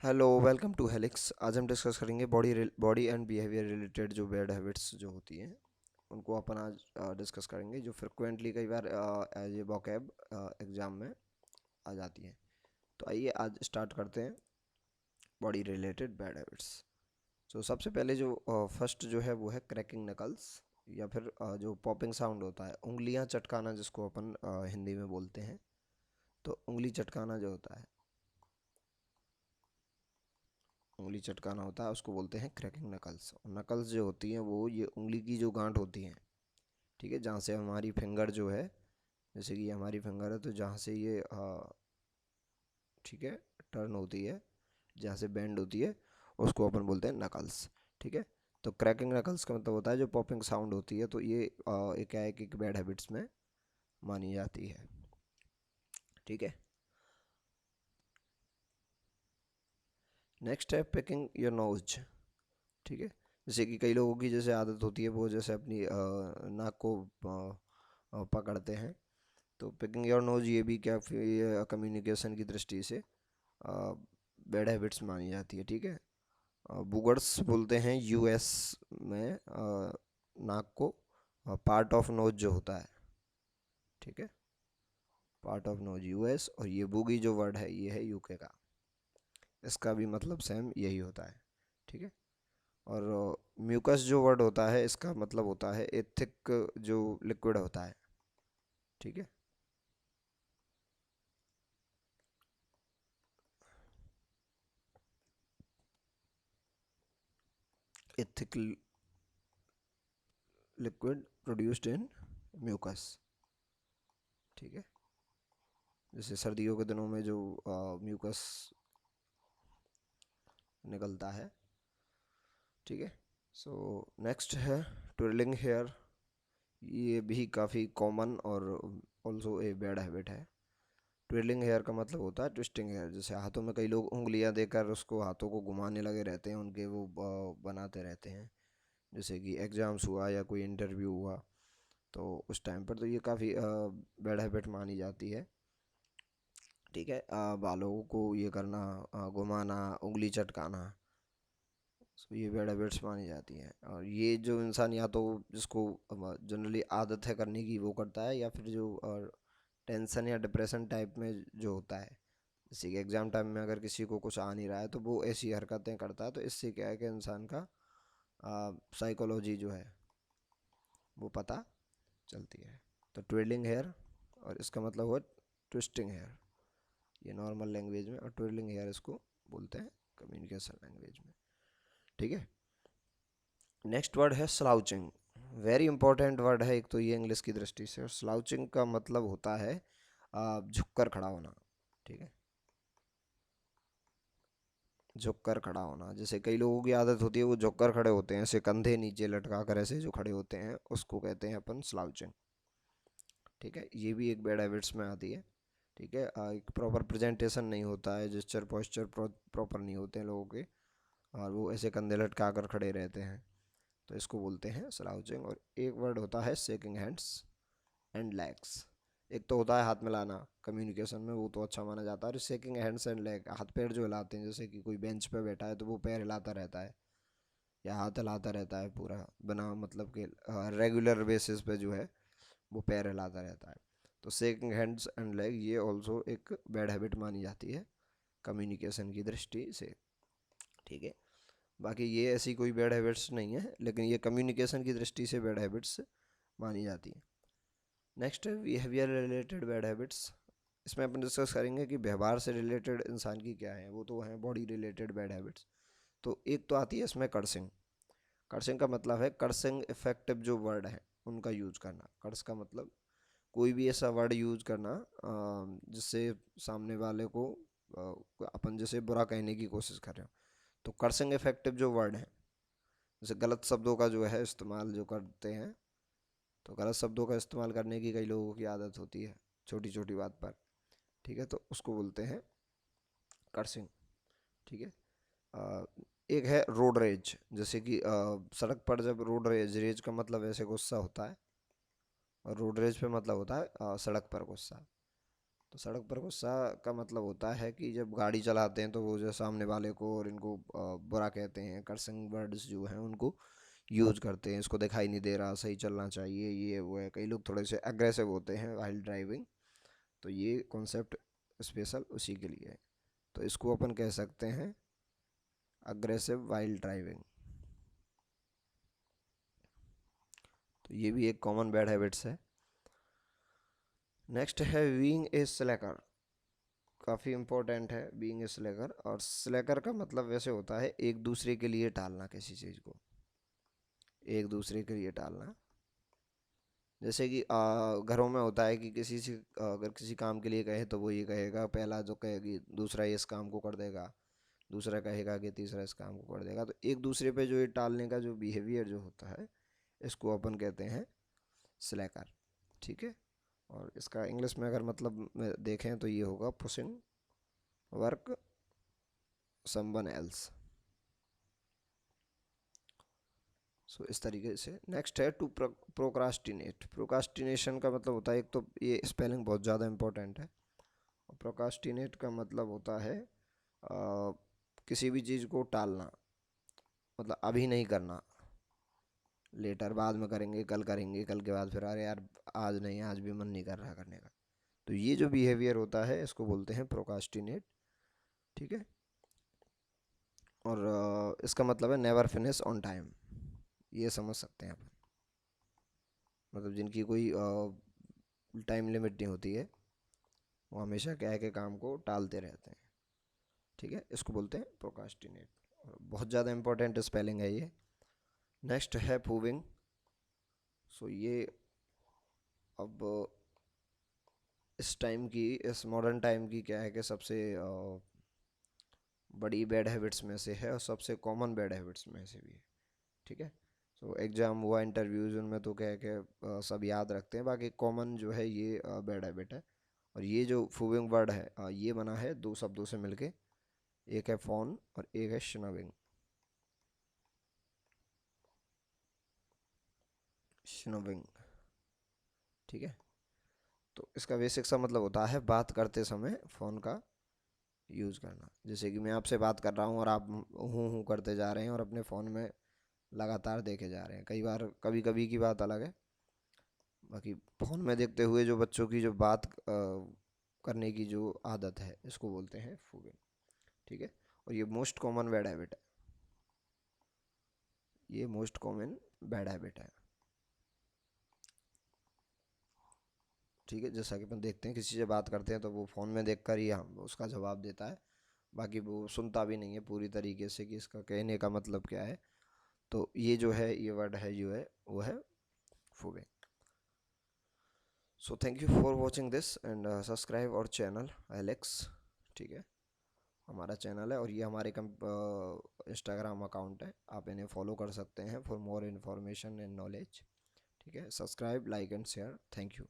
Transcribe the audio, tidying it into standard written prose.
Hello, welcome to helix. आज हम discuss करेंगे बॉडी एंड बिहेवियर रिलेटेड जो बैड हैबिट्स जो होती हैं उनको अपन आज डिस्कस करेंगे, जो फ्रिक्वेंटली कई बार एज ए वोकैब एग्ज़ाम में आ जाती हैं। तो आइए आज स्टार्ट करते हैं बॉडी रिलेटेड बैड हैबिट्स। तो सबसे पहले जो फर्स्ट जो है वो है क्रैकिंग नकल्स, या फिर जो पॉपिंग साउंड होता है, उंगलियां चटकाना जिसको अपन हिंदी में बोलते हैं। तो उंगली चटकाना जो होता है, उंगली चटकाना होता है, उसको बोलते हैं क्रैकिंग नकल्स। और नकल्स जो होती हैं वो ये उंगली की जो गांठ होती हैं, ठीक है, जहाँ से हमारी फिंगर जो है, जैसे कि ये हमारी फिंगर है, तो जहाँ से ये ठीक है, टर्न होती है, जहाँ से बेंड होती है, उसको अपन बोलते हैं नकल्स। ठीक है। तो क्रैकिंग नकल्स का मतलब होता है जो पॉपिंग साउंड होती है, तो ये एक क्या है कि बैड हैबिट्स में मानी जाती है। ठीक है। नेक्स्ट है पिकिंग योर नोज। ठीक है। जैसे कि कई लोगों की जैसे आदत होती है, वो जैसे अपनी नाक को पकड़ते हैं। तो पिकिंग योर नोज ये भी क्या कम्युनिकेशन की दृष्टि से बैड हैबिट्स मानी जाती है। ठीक है। बुगर्स बोलते हैं यूएस में नाक को पार्ट ऑफ नोज जो होता है। ठीक है। पार्ट ऑफ नोज यूएस, और ये बुगी जो वर्ड है ये है यूके का। इसका भी मतलब सेम यही होता है। ठीक है। और म्यूकस जो वर्ड होता है, इसका मतलब होता है ए थिक जो लिक्विड होता है। ठीक है। A thick liquid produced in mucus. ठीक है। जैसे सर्दियों के दिनों में जो म्यूकस निकलता है। ठीक है। सो नेक्स्ट है ट्विरलिंग हेयर। ये भी काफ़ी कॉमन और ऑल्सो ए बैड हैबिट है। ट्विरलिंग हेयर का मतलब होता है ट्विस्टिंग हेयर। जैसे हाथों में कई लोग उंगलियां देकर उसको हाथों को घुमाने लगे रहते हैं, उनके वो बनाते रहते हैं। जैसे कि एग्ज़ाम्स हुआ या कोई इंटरव्यू हुआ, तो उस टाइम पर तो ये काफ़ी बैड हैबिट मानी जाती है। ठीक है। बालों को ये करना, घुमाना, उंगली चटकाना, तो ये बैड हैबिट्स मानी जाती हैं। और ये जो इंसान या तो जिसको जनरली आदत है करने की वो करता है, या फिर जो टेंशन या डिप्रेशन टाइप में जो होता है, जैसे कि एग्ज़ाम टाइम में अगर किसी को कुछ आ नहीं रहा है तो वो ऐसी हरकतें करता है, तो इससे क्या है कि इंसान का साइकोलॉजी जो है वो पता चलती है। तो ट्विडलिंग हेयर, और इसका मतलब हुआ ट्विस्टिंग हेयर, ये नॉर्मल लैंग्वेज में, और ट्विडलिंग हेयर इसको बोलते हैं कम्युनिकेशन लैंग्वेज में। ठीक है। नेक्स्ट वर्ड है स्लाउचिंग। वेरी इंपॉर्टेंट वर्ड है एक तो ये इंग्लिश की दृष्टि से। और स्लाउचिंग का मतलब होता है झुककर खड़ा होना। ठीक है। झुककर खड़ा होना, जैसे कई लोगों की आदत होती है वो झुककर खड़े होते हैं, ऐसे कंधे नीचे लटका कर ऐसे जो खड़े होते हैं, उसको कहते हैं अपन स्लाउचिंग। ठीक है। ये भी एक बैड हैबिट्स में आती है। ठीक है। एक प्रॉपर प्रेजेंटेशन नहीं होता है, जेस्चर पोस्चर प्रॉपर नहीं होते हैं लोगों के, और वो ऐसे कंधे लटका कर खड़े रहते हैं, तो इसको बोलते हैं स्लाउचिंग। और एक वर्ड होता है शेकिंग हैंड्स एंड लेग्स। एक तो होता है हाथ मिलाना कम्युनिकेशन में, वो तो अच्छा माना जाता है। और शेकिंग हैंड्स एंड लेग, हाथ पैर जो हिलाते हैं, जैसे कि कोई बेंच पे बैठा है तो वो पैर हिलाता रहता है या हाथ हिलाता रहता है पूरा, बिना मतलब के रेगुलर बेसिस पे जो है वो पैर हिलाता रहता है। तो शेकिंग हैंड्स एंड लेग ये ऑल्सो एक बैड हैबिट मानी जाती है कम्युनिकेशन की दृष्टि से। ठीक है। बाकी ये ऐसी कोई बैड हैबिट्स नहीं है, लेकिन ये कम्युनिकेशन की दृष्टि से बैड हैबिट्स मानी जाती है। नेक्स्ट है बिहेवियर रिलेटेड बैड हैबिट्स। इसमें अपन डिस्कस करेंगे कि व्यवहार से रिलेटेड इंसान की क्या है, वो तो है बॉडी रिलेटेड बैड हैबिट्स। तो एक तो आती है इसमें कर्सिंग। कर्सिंग का मतलब है कर्सिंग इफेक्टिव जो वर्ड है उनका यूज करना। कर्स का मतलब कोई भी ऐसा वर्ड यूज करना जिससे सामने वाले को अपन जैसे बुरा कहने की कोशिश कर रहे हो। तो कर्सिंग इफेक्टिव जो वर्ड है, जैसे गलत शब्दों का जो है इस्तेमाल जो करते हैं, तो गलत शब्दों का इस्तेमाल करने की कई लोगों की आदत होती है छोटी छोटी बात पर। ठीक है। तो उसको बोलते हैं कर्सिंग। ठीक है। अ, एक है रोड रेज। जैसे कि सड़क पर जब रोड रेज, रेज का मतलब ऐसे गुस्सा होता है, और रोड रेज पे मतलब होता है सड़क पर गुस्सा। तो सड़क पर गुस्सा का मतलब होता है कि जब गाड़ी चलाते हैं तो वो जो सामने वाले को और इनको बुरा कहते हैं, कर्सिंग वर्ड्स जो हैं उनको यूज करते हैं, इसको दिखाई नहीं दे रहा, सही चलना चाहिए, ये वो है। कई लोग थोड़े से अग्रेसिव होते हैं वाइल ड्राइविंग, तो ये कॉन्सेप्ट स्पेशल उसी के लिए है। तो इसको अपन कह सकते हैं अग्रेसिव वाइल ड्राइविंग। तो ये भी एक कॉमन बैड हैबिट्स है। नेक्स्ट है बीइंग ए स्लैकर। काफ़ी इंपॉर्टेंट है बीइंग ए स्लैकर। और स्लैकर का मतलब वैसे होता है एक दूसरे के लिए टालना, किसी चीज़ को एक दूसरे के लिए टालना। जैसे कि घरों में होता है कि किसी से अगर किसी काम के लिए कहे तो वो ये कहेगा, पहला जो कहेगी दूसरा ये इस काम को कर देगा, दूसरा कहेगा कि तीसरा इस काम को कर देगा। तो एक दूसरे पे जो ये टालने का जो बिहेवियर जो होता है, इसको अपन कहते हैं स्लैकर। ठीक है। और इसका इंग्लिश में अगर मतलब में देखें तो ये होगा पुशिंग वर्क समवन एल्स। सो इस तरीके से। नेक्स्ट है टू प्रोक्रास्टिनेट। प्रोक्रास्टिनेशन का मतलब होता है, एक तो ये स्पेलिंग बहुत ज़्यादा इंपॉर्टेंट है। प्रोक्रास्टिनेट का मतलब होता है किसी भी चीज़ को टालना, मतलब अभी नहीं करना, लेटर बाद में करेंगे, कल करेंगे, कल के बाद फिर अरे यार आज नहीं, आज भी मन नहीं कर रहा करने का। तो ये जो बिहेवियर होता है इसको बोलते हैं प्रोक्रास्टिनेट। ठीक है। और इसका मतलब है नेवर फिनिश ऑन टाइम, ये समझ सकते हैं आप। मतलब जिनकी कोई टाइम लिमिट नहीं होती है, वो हमेशा क्या है कि काम को टालते रहते हैं। ठीक है, इसको बोलते हैं प्रोक्रास्टिनेट। बहुत ज़्यादा इंपॉर्टेंट स्पेलिंग है ये। नेक्स्ट है मूविंग। सो ये अब इस टाइम की, इस मॉडर्न टाइम की क्या है कि सबसे बड़ी बैड हैबिट्स में से है और सबसे कॉमन बैड हैबिट्स में से भी है। ठीक है। सो एग्ज़ाम हुआ, इंटरव्यूज़, उनमें तो क्या है कि सब याद रखते हैं, बाकी कॉमन जो है ये बैड हैबिट है। और ये जो फूविंग वर्ड है ये बना है दो शब्दों से मिलके, एक है फोन और एक है शनविंग। शनविंग। ठीक है। तो इसका बेसिक सा मतलब होता है बात करते समय फ़ोन का यूज़ करना। जैसे कि मैं आपसे बात कर रहा हूँ और आप हूँ करते जा रहे हैं और अपने फ़ोन में लगातार देखे जा रहे हैं। कई बार कभी कभी की बात अलग है, बाकी फ़ोन में देखते हुए जो बच्चों की जो बात करने की जो आदत है, इसको बोलते हैं फूगिंग। ठीक है। और ये मोस्ट कॉमन बैड हैबिट है, ये मोस्ट कॉमन बैड हैबिट है। ठीक है। जैसा कि अपन देखते हैं किसी से बात करते हैं तो वो फ़ोन में देखकर ही हम उसका जवाब देता है, बाकी वो सुनता भी नहीं है पूरी तरीके से कि इसका कहने का मतलब क्या है। तो ये जो है, ये वर्ड है जो है वो है fogging. So thank you for watching this and subscribe और चैनल एलेक्स। ठीक है, हमारा चैनल है और ये हमारे इंस्टाग्राम अकाउंट है, आप इन्हें फॉलो कर सकते हैं for more information and knowledge. ठीक है, subscribe, like and share. Thank you.